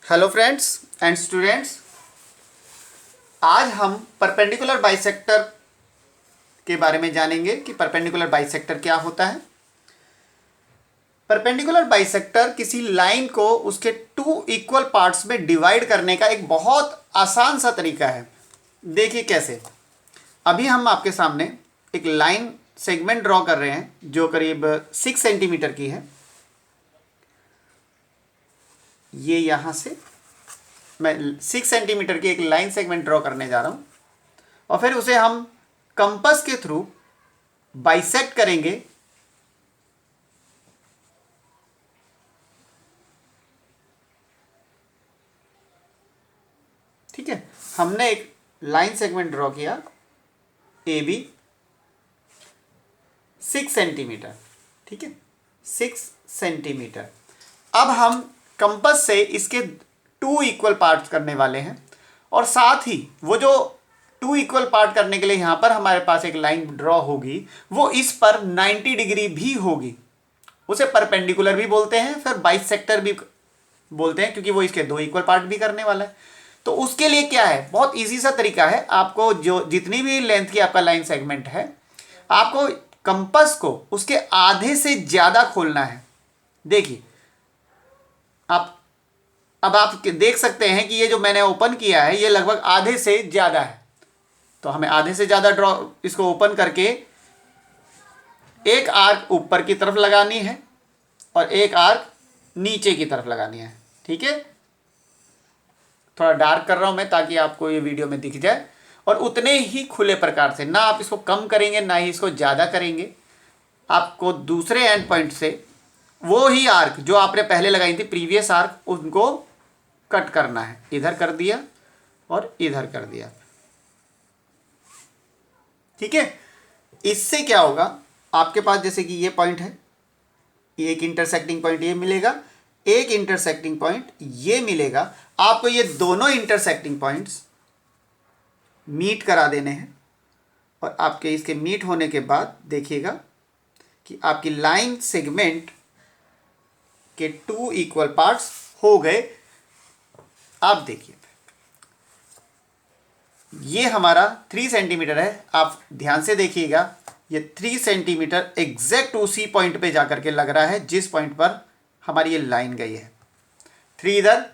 Hello friends and students, आज हम perpendicular bisector के बारे में जानेंगे कि परपेंडिकुलर बाइसेक्टर क्या होता है। परपेंडिकुलर बाइसेक्टर किसी लाइन को उसके टू इक्वल पार्ट्स में डिवाइड करने का एक बहुत आसान सा तरीका है। देखिए कैसे। अभी हम आपके सामने एक लाइन सेगमेंट ड्रॉ कर रहे हैं जो करीब 6 सेंटीमीटर की है। ये यहाँ से मैं 6 सेंटीमीटर की एक लाइन सेगमेंट ड्रॉ करने जा रहा हूँ और फिर उसे हम कंपास के थ्रू बाइसेक्ट करेंगे। ठीक है, हमने एक लाइन सेगमेंट ड्रॉ किया ए बी 6 सेंटीमीटर। ठीक है, 6 सेंटीमीटर। अब हम कंपास से इसके टू इक्वल पार्ट्स करने वाले हैं और साथ ही वो जो टू इक्वल पार्ट करने के लिए यहाँ पर हमारे पास एक लाइन ड्रॉ होगी वो इस पर 90 डिग्री भी होगी। उसे परपेंडिकुलर भी बोलते हैं, फिर बाइसेक्टर भी बोलते हैं क्योंकि वो इसके दो इक्वल पार्ट भी करने वाला है। तो उसके लिए क्या है, बहुत इजी सा तरीका है। आपको जो जितनी भी लेंथ की आपका लाइन सेगमेंट है, आपको कंपास को उसके आधे से ज़्यादा खोलना है। देखिए अब आप देख सकते हैं कि ये जो मैंने ओपन किया है ये लगभग आधे से ज़्यादा है। तो हमें आधे से ज़्यादा ड्रॉ इसको ओपन करके एक आर्क ऊपर की तरफ लगानी है और एक आर्क नीचे की तरफ लगानी है। ठीक है, थोड़ा डार्क कर रहा हूं मैं ताकि आपको ये वीडियो में दिख जाए। और उतने ही खुले प्रकार से, ना आप इसको कम करेंगे ना ही इसको ज़्यादा करेंगे। आपको दूसरे एंड पॉइंट से वो ही आर्क जो आपने पहले लगाई थी प्रीवियस आर्क, उनको कट करना है। इधर कर दिया और इधर कर दिया। ठीक है, इससे क्या होगा, आपके पास जैसे कि ये पॉइंट है, ये एक इंटरसेक्टिंग पॉइंट ये मिलेगा, एक इंटरसेक्टिंग पॉइंट ये मिलेगा। आपको ये दोनों इंटरसेक्टिंग पॉइंट्स मीट करा देने हैं और आपके इसके मीट होने के बाद देखिएगा कि आपकी लाइन सेगमेंट के टू इक्वल पार्ट्स हो गए। आप देखिए ये हमारा 3 सेंटीमीटर है। आप ध्यान से देखिएगा, ये 3 सेंटीमीटर एग्जैक्ट उसी पॉइंट पे जाकर के लग रहा है जिस पॉइंट पर हमारी ये लाइन गई है। 3 इधर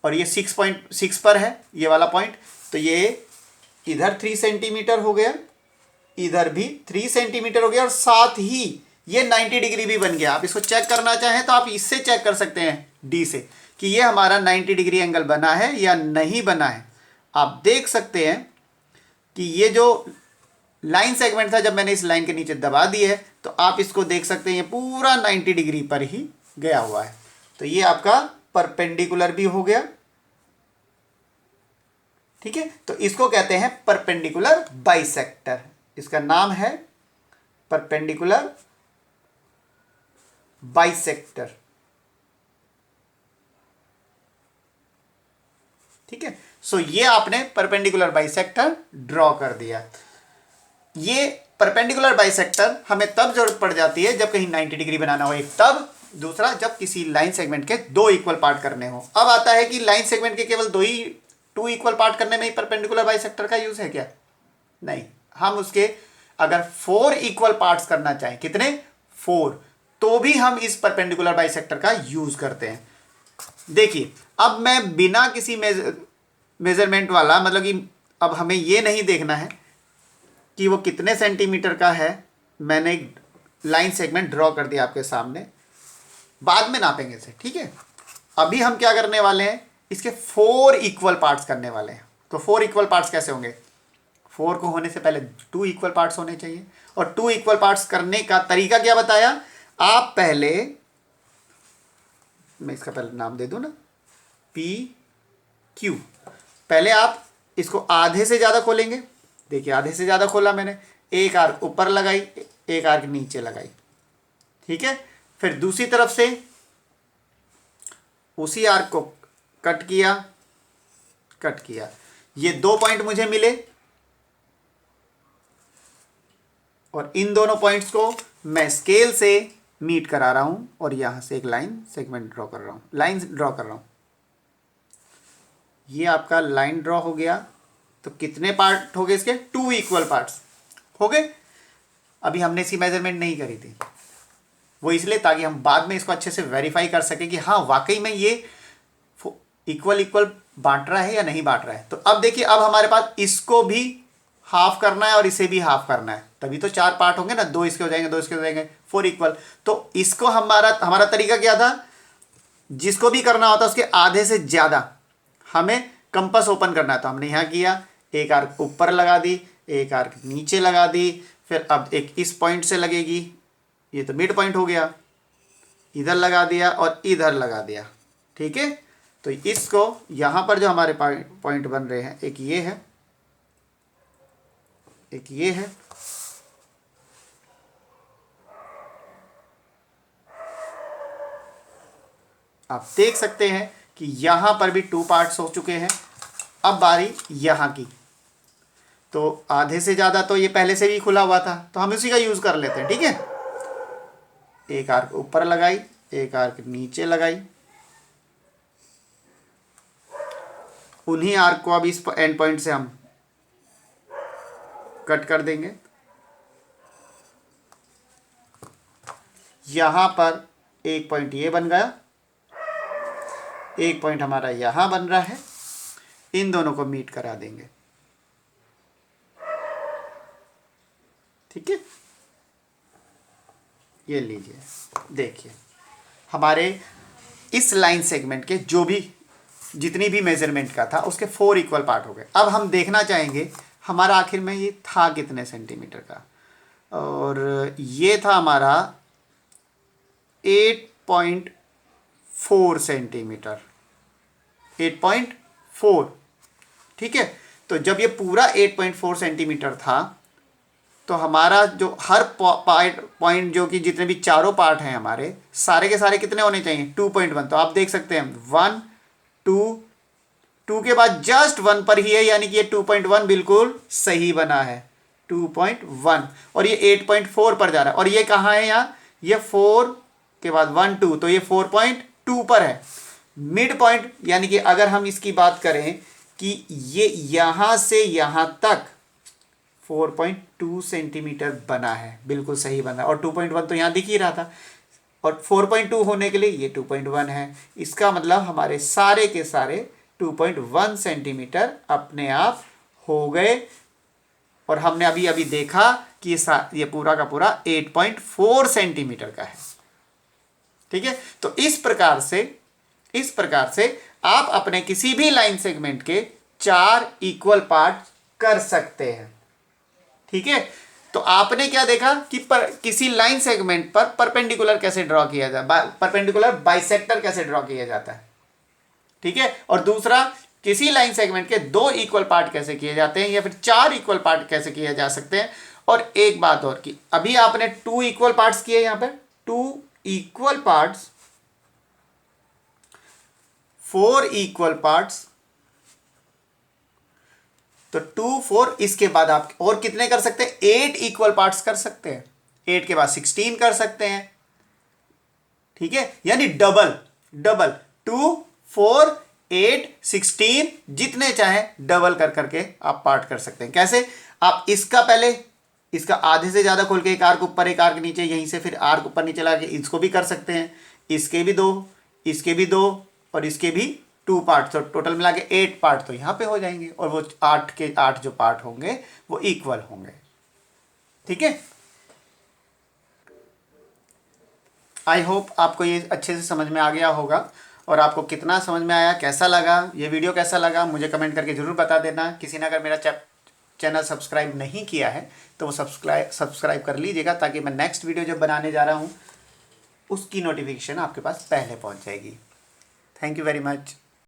और ये 6.6 पर है ये वाला पॉइंट, तो ये इधर 3 सेंटीमीटर हो गया, इधर भी 3 सेंटीमीटर हो गया और साथ ही ये 90 डिग्री भी बन गया। आप इसको चेक करना चाहें तो आप इससे चेक कर सकते हैं डी से कि ये हमारा 90 डिग्री एंगल बना है या नहीं बना है। आप देख सकते हैं कि ये जो लाइन सेगमेंट था, जब मैंने इस लाइन के नीचे दबा दी है तो आप इसको देख सकते हैं ये पूरा 90 डिग्री पर ही गया हुआ है। तो ये आपका परपेंडिकुलर भी हो गया। ठीक है, तो इसको कहते हैं परपेंडिकुलर बाइसेक्टर। इसका नाम है परपेंडिकुलर बाइसेक्टर। ठीक है, सो ये आपने परपेंडिकुलर बाइसेक्टर ड्रॉ कर दिया। ये परपेंडिकुलर बाइसेक्टर हमें तब जरूरत पड़ जाती है जब कहीं 90 डिग्री बनाना हो, एक तब, दूसरा जब किसी लाइन सेगमेंट के दो इक्वल पार्ट करने हो। अब आता है कि लाइन सेगमेंट के केवल टू इक्वल पार्ट करने में ही परपेंडिकुलर बाइसेक्टर का यूज है क्या? नहीं, हम उसके अगर 4 इक्वल पार्ट्स करना चाहें, कितने? 4, तो भी हम इस परपेंडिकुलर बाइसेक्टर का यूज करते हैं। देखिए अब मैं बिना किसी मेजरमेंट वाला, मतलब कि अब हमें ये नहीं देखना है कि वो कितने सेंटीमीटर का है। मैंने एक लाइन सेगमेंट ड्रॉ कर दिया आपके सामने, बाद में नापेंगे इसे। ठीक है, अभी हम क्या करने वाले हैं, इसके 4 इक्वल पार्ट्स करने वाले हैं। तो 4 इक्वल पार्ट्स कैसे होंगे? 4 को होने से पहले 2 इक्वल पार्ट्स होने चाहिए। और 2 इक्वल पार्ट्स करने का तरीका क्या बताया? आप पहले, मैं इसका पहले नाम दे दूं ना, पी क्यू। पहले आप इसको आधे से ज़्यादा खोलेंगे। देखिए आधे से ज़्यादा खोला मैंने, एक आर्क ऊपर लगाई, एक आर्क नीचे लगाई। ठीक है, फिर दूसरी तरफ से उसी आर्क को कट किया। ये 2 पॉइंट मुझे मिले और इन दोनों पॉइंट्स को मैं स्केल से मीट करा रहा हूं और यहां से एक लाइन सेगमेंट ड्रॉ कर रहा हूं, ये आपका लाइन ड्रॉ हो गया। तो कितने पार्ट हो गए इसके? 2 इक्वल पार्ट्स हो गए। अभी हमने इसकी मेजरमेंट नहीं करी थी, वो इसलिए ताकि हम बाद में इसको अच्छे से वेरीफाई कर सके कि हाँ वाकई में ये इक्वल इक्वल बांट रहा है या नहीं बांट रहा है। तो अब देखिए, अब हमारे पास इसको भी हाफ करना है और इसे भी हाफ करना है, तभी तो 4 पार्ट होंगे ना, 2 इसके हो जाएंगे, 2 इसके हो जाएंगे, 4 इक्वल। तो इसको हमारा तरीका क्या था? जिसको भी करना होता उसके आधे से ज़्यादा हमें कंपास ओपन करना है। तो हमने यहाँ किया, एक आर्क ऊपर लगा दी, एक आर्क नीचे लगा दी, फिर अब एक इस पॉइंट से लगेगी, ये तो मिड पॉइंट हो गया, इधर लगा दिया और इधर लगा दिया। ठीक है, तो इसको यहाँ पर जो हमारे पॉइंट बन रहे हैं, एक ये है, एक ये है, आप देख सकते हैं कि यहां पर भी 2 पार्ट्स हो चुके हैं। अब बारी यहां की, तो आधे से ज़्यादा तो ये पहले से भी खुला हुआ था, तो हम उसी का यूज़ कर लेते हैं। ठीक है, एक आर्क ऊपर लगाई, एक आर्क नीचे लगाई, उन्हीं आर्क को अब इस एंड पॉइंट से हम कट कर देंगे। यहां पर एक पॉइंट ये बन गया, एक पॉइंट हमारा यहां बन रहा है, इन दोनों को मीट करा देंगे। ठीक है, ये लीजिए, देखिए हमारे इस लाइन सेगमेंट के जो भी जितनी भी मेजरमेंट का था उसके 4 इक्वल पार्ट हो गए। अब हम देखना चाहेंगे हमारा आखिर में ये था कितने सेंटीमीटर का, और ये था हमारा 8.4 सेंटीमीटर, 8.4। ठीक है, तो जब ये पूरा 8.4 सेंटीमीटर था तो हमारा जो हर पॉइंट जो कि जितने भी चारों पार्ट हैं हमारे सारे के सारे कितने होने चाहिए? 2.1। तो आप देख सकते हैं 1 2 2 के बाद जस्ट 1 पर ही है, यानी कि ये 2.1 बिल्कुल सही बना है, 2.1। और ये 8.4 पर जा रहा है, और ये कहाँ है? यहाँ ये 4 के बाद 1 2, तो ये 4.2 पर है। मिड पॉइंट यानी कि अगर हम इसकी बात करें कि ये यहाँ से यहाँ तक 4.2 सेंटीमीटर बना है, बिल्कुल सही बना है। और 2.1 तो यहाँ दिख ही रहा था, और 4.2 होने के लिए ये 2.1 है। इसका मतलब हमारे सारे के सारे 2.1 सेंटीमीटर अपने आप हो गए। और हमने अभी अभी देखा कि ये पूरा का पूरा 8.4 सेंटीमीटर का है। ठीक है, तो इस प्रकार से आप अपने किसी भी लाइन सेगमेंट के 4 इक्वल पार्ट कर सकते हैं। ठीक है, तो आपने क्या देखा कि किसी लाइन सेगमेंट पर परपेंडिकुलर कैसे ड्रॉ किया जाता है, परपेंडिकुलर बाइसेक्टर कैसे ड्रॉ किया जाता है। ठीक है, और दूसरा किसी लाइन सेगमेंट के 2 इक्वल पार्ट कैसे किए जाते हैं, या फिर 4 इक्वल पार्ट कैसे किए जा सकते हैं। और एक बात और की, अभी आपने 2 इक्वल पार्ट्स किए, यहां पर 2 इक्वल पार्ट्स, 4 इक्वल पार्ट्स, तो 2 4, इसके बाद आप और कितने कर सकते हैं? 8 इक्वल पार्ट्स कर सकते हैं, 8 के बाद 16 कर सकते हैं। ठीक है, यानी डबल 2 4 8 16, जितने चाहे डबल कर करके आप पार्ट कर सकते हैं। कैसे? आप इसका आधे से ज्यादा खोल के एक आर्क ऊपर एक आर्क नीचे, यहीं से फिर आर्क ऊपर नीचे ला के इसको भी कर सकते हैं, इसके भी 2, इसके भी 2, और इसके भी 2 पार्ट। तो टोटल मिला के 8 पार्ट तो यहाँ पे हो जाएंगे, और वो 8 के 8 जो पार्ट होंगे वो इक्वल होंगे। ठीक है, आई होप आपको ये अच्छे से समझ में आ गया होगा। और आपको कितना समझ में आया, कैसा लगा, ये वीडियो कैसा लगा, मुझे कमेंट करके ज़रूर बता देना। किसी ने अगर मेरा चैनल सब्सक्राइब नहीं किया है तो वो सब्सक्राइब कर लीजिएगा, ताकि मैं नेक्स्ट वीडियो जो बनाने जा रहा हूँ उसकी नोटिफिकेशन आपके पास पहले पहुँच जाएगी। Thank you very much.